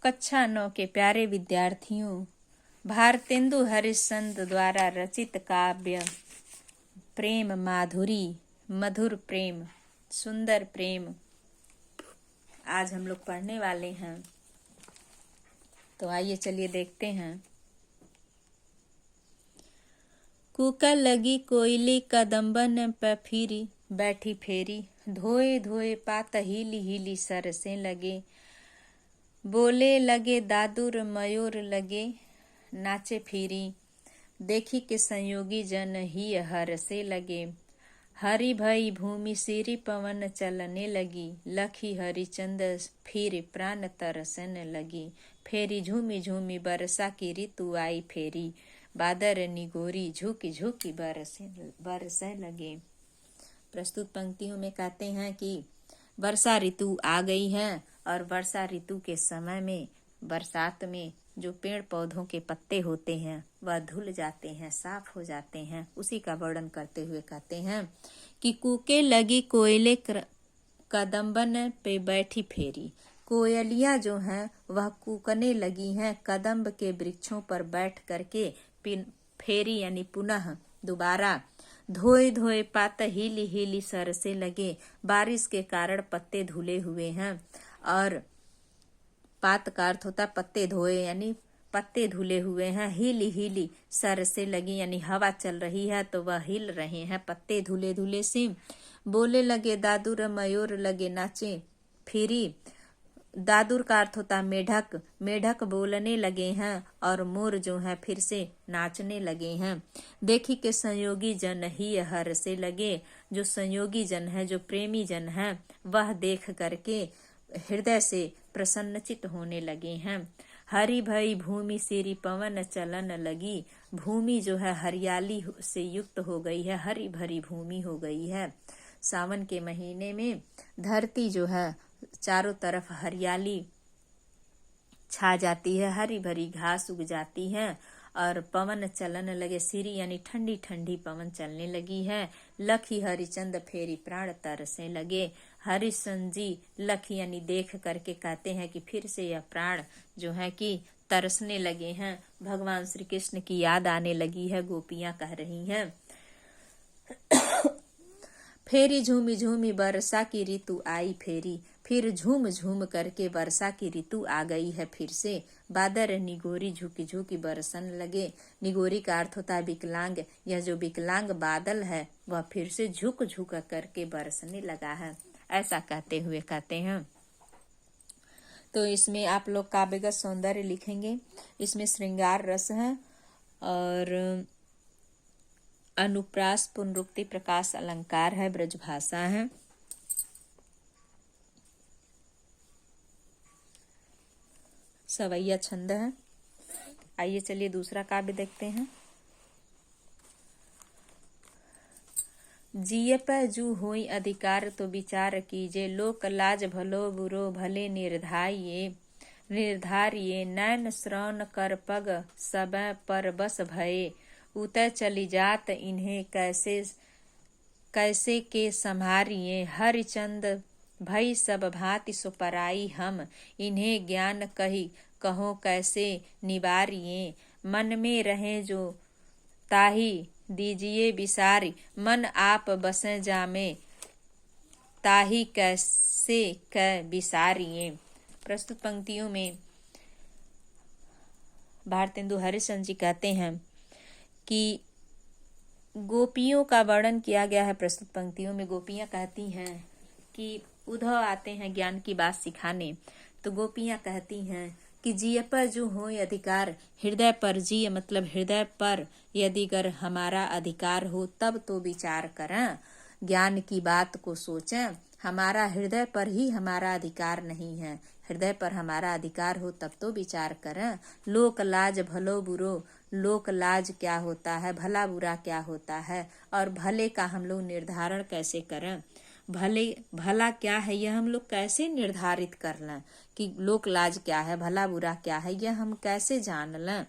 कक्षा 9 के प्यारे विद्यार्थियों, भारतेंदु हरिश्चंद्र द्वारा रचित काव्य प्रेम माधुरी, मधुर प्रेम, सुंदर प्रेम आज हम लोग पढ़ने वाले हैं। तो आइए चलिए देखते हैं। कुकल लगी कोयली कदम्बन पे फिरी, बैठी फेरी, धोए धोए पात हिली हिली सरसे लगे, बोले लगे दादुर मयूर लगे, नाचे फिरी, देखी के संयोगी जन ही हरसे लगे, हरि भई भूमि सिरी पवन चलने लगी, लखी हरिचंद फिर प्राण तरसन लगी, फेरी झूमी झूमी बरसा की ऋतु आई फेरी, बादर निगोरी झुकी झुकी बरसे लगे। प्रस्तुत पंक्तियों में कहते हैं कि वर्षा ऋतु आ गई है और वर्षा ऋतु के समय में बरसात में जो पेड़ पौधों के पत्ते होते हैं वह धुल जाते हैं, साफ हो जाते हैं। उसी का वर्णन करते हुए कहते हैं कि कूके लगी कोयले कदम्बन पे बैठी फेरी, कोयलियां जो हैं वह कूकने लगी हैं कदम्ब के वृक्षों पर बैठ करके फेरी यानी पुनः दोबारा, धोए धोए पात हिली हिली सरसे लगे, बारिश के कारण पत्ते धुले हुए हैं और पात का अर्थ होता पत्ते धोए यानी पत्ते धुले हुए हैं, हिली हिली सरसे लगी यानी हवा चल रही है तो वह हिल रहे हैं पत्ते धुले धुले से, बोले लगे दादुर मयूर लगे नाचे फिरी, दादुर का अर्थ होता मेढक, मेढक बोलने लगे हैं और मोर जो है फिर से नाचने लगे हैं, देखी के संयोगी जन ही हर से लगे, जो संयोगी जन है जो प्रेमी जन है वह देख करके हृदय से प्रसन्नचित होने लगे हैं। हरि भई भूमि सिरी पवन चलन लगी, भूमि जो है हरियाली से युक्त हो गई है, हरी भरी भूमि हो गई है। सावन के महीने में धरती जो है चारों तरफ हरियाली छा जाती है, हरी भरी घास उग जाती है और पवन चलन लगे, सिरी यानी ठंडी ठंडी पवन चलने लगी है, लखी हरिचंद फेरी प्राण तरसे लगे, हरिचंद जी लखी यानी देख करके कहते हैं कि फिर से यह प्राण जो है कि तरसने लगे हैं, भगवान श्री कृष्ण की याद आने लगी है, गोपियां कह रही हैं। फेरी झूमी झूमी वर्षा की ऋतु आई फेरी, फिर झूम झूम करके वर्षा की ऋतु आ गई है फिर से, बादर निगोरी झुकी झुकी बरसन लगे, निगोरी का अर्थ होता है विकलांग, यह जो विकलांग बादल है वह फिर से झुक झुक करके बरसने लगा है, ऐसा कहते हुए कहते हैं। तो इसमें आप लोग काव्यगत सौंदर्य लिखेंगे, इसमें श्रृंगार रस है और अनुप्रास पुनरुक्ति प्रकाश अलंकार है, ब्रजभाषा है। सवैया छंद है। आइए चलिए दूसरा काव्य देखते हैं। जिये पे जू होई अधिकार तो विचार कीजे, लोक लाज भलो बुरो भले निर्धारिये, नैन श्रवण कर पग सब पर बस भये, उतर चली जात इन्हें कैसे कैसे के संभारिये, हरिचंद भई सब भांति सुपराई हम, इन्हें ज्ञान कही कहो कैसे निवारिये, मन में रहे जो ताही दीजिए विसारी, मन आप बसे जामे ताही कैसे कै विसारिये। प्रस्तुत पंक्तियों में भारतेंदु हरिश्चंद्र जी कहते हैं कि गोपियों का वर्णन किया गया है। प्रस्तुत पंक्तियों में गोपियां कहती हैं कि उद्धव आते हैं ज्ञान की बात सिखाने, तो गोपियां कहती हैं कि जिय पर जो हो अधिकार, हृदय पर जिय मतलब हृदय पर यदि अगर हमारा अधिकार हो तब तो विचार करें, ज्ञान की बात को सोचें, हमारा हृदय पर ही हमारा अधिकार नहीं है, हृदय पर हमारा अधिकार हो तब तो विचार करें। लोक लाज भलो बुरो, लोक लाज क्या होता है, भला बुरा क्या होता है और भले का हम लोग निर्धारण कैसे करें, भले भला क्या है यह हम लोग कैसे निर्धारित कर लें कि लोक लाज क्या है, भला बुरा क्या है, यह हम कैसे जान लें।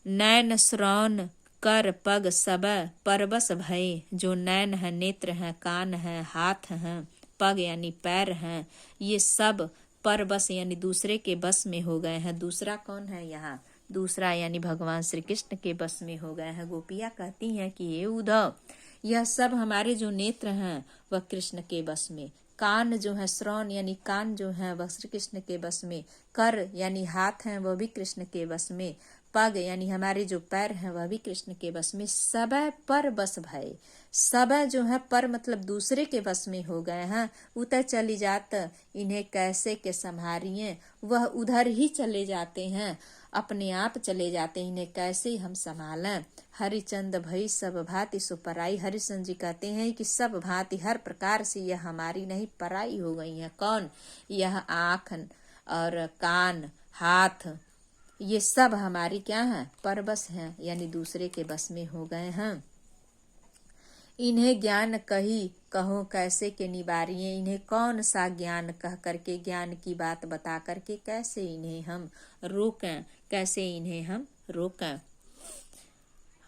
नैन श्रवण कर पग सब परबस भये, जो नैन है, नेत्र है, कान है, हाथ हैं, पग यानी पैर हैं, ये सब पर बस यानी दूसरे के बस में हो गए हैं। दूसरा कौन है यहाँ? दूसरा यानी भगवान श्री कृष्ण के बस में हो गए हैं। गोपियाँ कहती हैं कि हे उद्धव, यह सब हमारे जो नेत्र हैं वह कृष्ण के बस में, कान जो है श्रवण यानी कान जो है वह श्री कृष्ण के बस में, कर यानी हाथ हैं वह भी कृष्ण के बस में, पग यानी हमारे जो पैर हैं वह भी कृष्ण के बस में, सब पर बस भय। सब जो है पर मतलब दूसरे के बस में हो गए हैं। उतर चली जात इन्हें कैसे के संभारिए, वह उधर ही चले जाते हैं, अपने आप चले जाते हैं, इन्हें कैसे हम संभालें। हरिचंद भई सब भांति सो पराई। हरिचंद जी कहते हैं कि सब भांति हर प्रकार से यह हमारी नहीं पराई हो गई है। कौन? यह आँख और कान, हाथ, ये सब हमारी क्या है? परबस हैं, यानी दूसरे के बस में हो गए हैं। इन्हें ज्ञान कही कहो कैसे के निवारिये, इन्हें कौन सा ज्ञान कह करके, ज्ञान की बात बता करके कैसे इन्हें हम रोकें, कैसे इन्हें हम रोकें।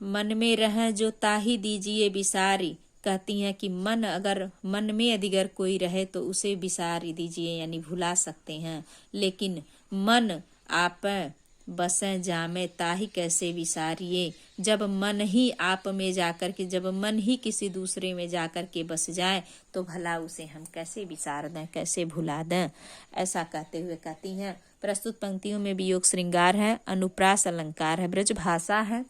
मन में रह जो ताही दीजिए विसारी, कहती हैं कि मन अगर मन में अगर कोई रहे तो उसे विसार दीजिए यानी भुला सकते हैं, लेकिन मन आप बसें जामे ताही कैसे विसारिए। जब मन ही आप में जाकर के, जब मन ही किसी दूसरे में जाकर के बस जाए तो भला उसे हम कैसे विसार दें, कैसे भुला दें। ऐसा कहते हुए कहती हैं। प्रस्तुत पंक्तियों में वियोग श्रृंगार है, अनुप्रास अलंकार है, ब्रज भाषा है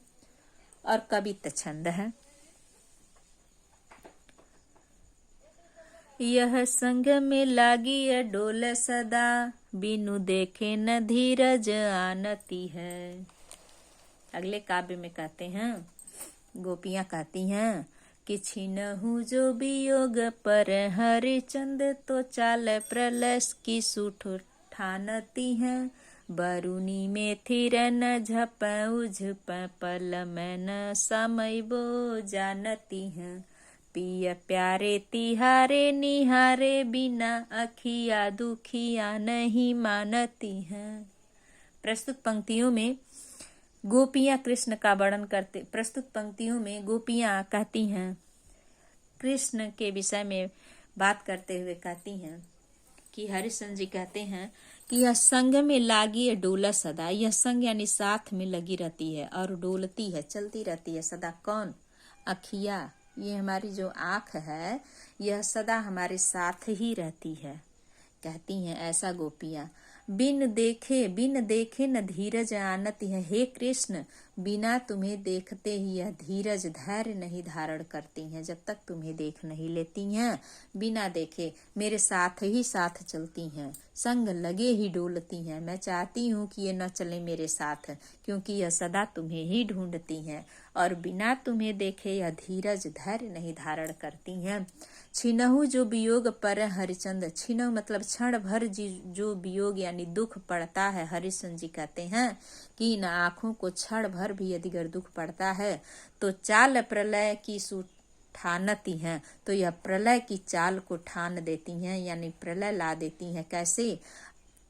और कवित्त छंद है। यह संग में लागी डोल सदा, बिनु देखे न धीरज आनती है। अगले काव्य में कहते हैं, गोपियां कहती हैं कि छिनहु जो वियोग पर हरिचंद, तो चाल प्रलय की सूठ ठानती हैं। बरुनी में थिर न झप उझप, पल में न समय वो जानती हैं। पिय प्यारे तिहारे निहारे, बिना अखिया दुखिया नहीं मानती हैं। प्रस्तुत पंक्तियों में गोपियां कृष्ण का वर्णन करते, प्रस्तुत पंक्तियों में गोपियां कहती हैं, कृष्ण के विषय में बात करते हुए कहती हैं कि हरिश्चंद्र जी कहते हैं कि यह संग में लागी है डोला सदा। यह संग यानी साथ में लगी रहती है और डोलती है, चलती रहती है सदा। कौन? अखिया, ये हमारी जो आँख है यह सदा हमारे साथ ही रहती है, कहती हैं ऐसा गोपियां। बिन देखे न धीरज आनती है। हे कृष्ण, बिना तुम्हें देखते ही यह धीरज धैर्य नहीं धारण करती हैं। जब तक तुम्हें देख नहीं लेती हैं, बिना देखे मेरे साथ ही साथ चलती हैं, संग लगे ही डोलती हैं। मैं चाहती हूँ कि ये न चले मेरे साथ, क्योंकि यह सदा तुम्हें ही ढूंढती हैं और बिना तुम्हें देखे यह धीरज धैर्य नहीं धारण करती हैं। छिनहु जो वियोग पर हरिचंद, छिनहु मतलब क्षण भर जो वियोग यानी दुख पड़ता है। हरिचंद जी कहते हैं कि इन आँखों को क्षण भर भी यदि अगर दुख पड़ता है तो चाल प्रलय की ठानती हैं, तो यह प्रलय की चाल को ठान देती हैं यानी प्रलय ला देती हैं। कैसे?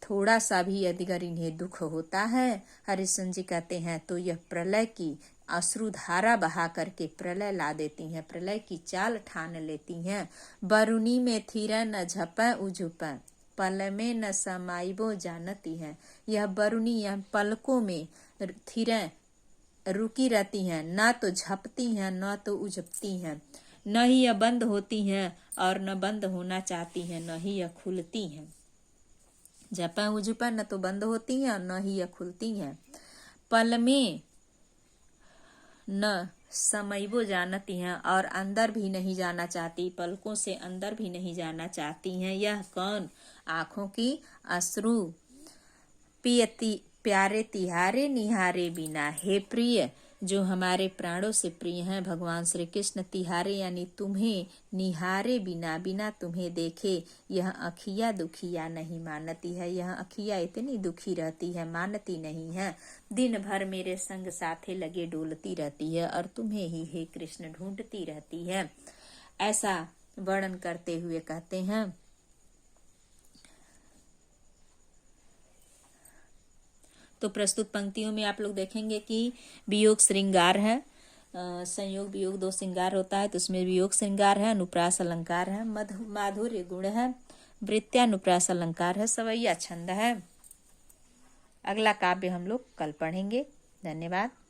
थोड़ा सा भी यदि अगर इन्हें दुख होता है, हरिश्चंद्र जी कहते हैं, तो यह प्रलय की अश्रुधारा बहा करके प्रलय ला देती हैं, प्रलय की चाल ठान लेती हैं। बरुनी में थिर न झपै उझुपै, पल में न समाइबो जानती हैं। यह बरुनी यह पलकों में थिरें रुकी रहती हैं, ना तो झपती हैं न तो उझपती हैं, न ही यह बंद होती हैं और न बंद होना चाहती हैं, न ही यह खुलती हैं। झपै उझपै न तो बंद होती हैं और न ही यह खुलती हैं। पल में न समयबो जानती हैं और अंदर भी नहीं जाना चाहती, पलकों से अंदर भी नहीं जाना चाहती हैं। यह कौन? आँखों की अश्रु। प्यारे तिहारे निहारे बिना, हे प्रिय जो हमारे प्राणों से प्रिय हैं भगवान श्री कृष्ण, तिहारे यानी तुम्हें निहारे बिना, बिना तुम्हें देखे यह अखिया दुखिया नहीं मानती है। यह अखिया इतनी दुखी रहती है, मानती नहीं है। दिन भर मेरे संग साथे लगे डोलती रहती है और तुम्हें ही हे कृष्ण ढूंढती रहती है। ऐसा वर्णन करते हुए कहते हैं। तो प्रस्तुत पंक्तियों में आप लोग देखेंगे कि वियोग श्रृंगार है, संयोग वियोग दो श्रृंगार होता है, तो उसमें वियोग श्रृंगार है, अनुप्रास अलंकार है, माधुर्य गुण है, वृत्यानुप्रास अलंकार है, सवैया छंद है। अगला काव्य हम लोग कल पढ़ेंगे। धन्यवाद।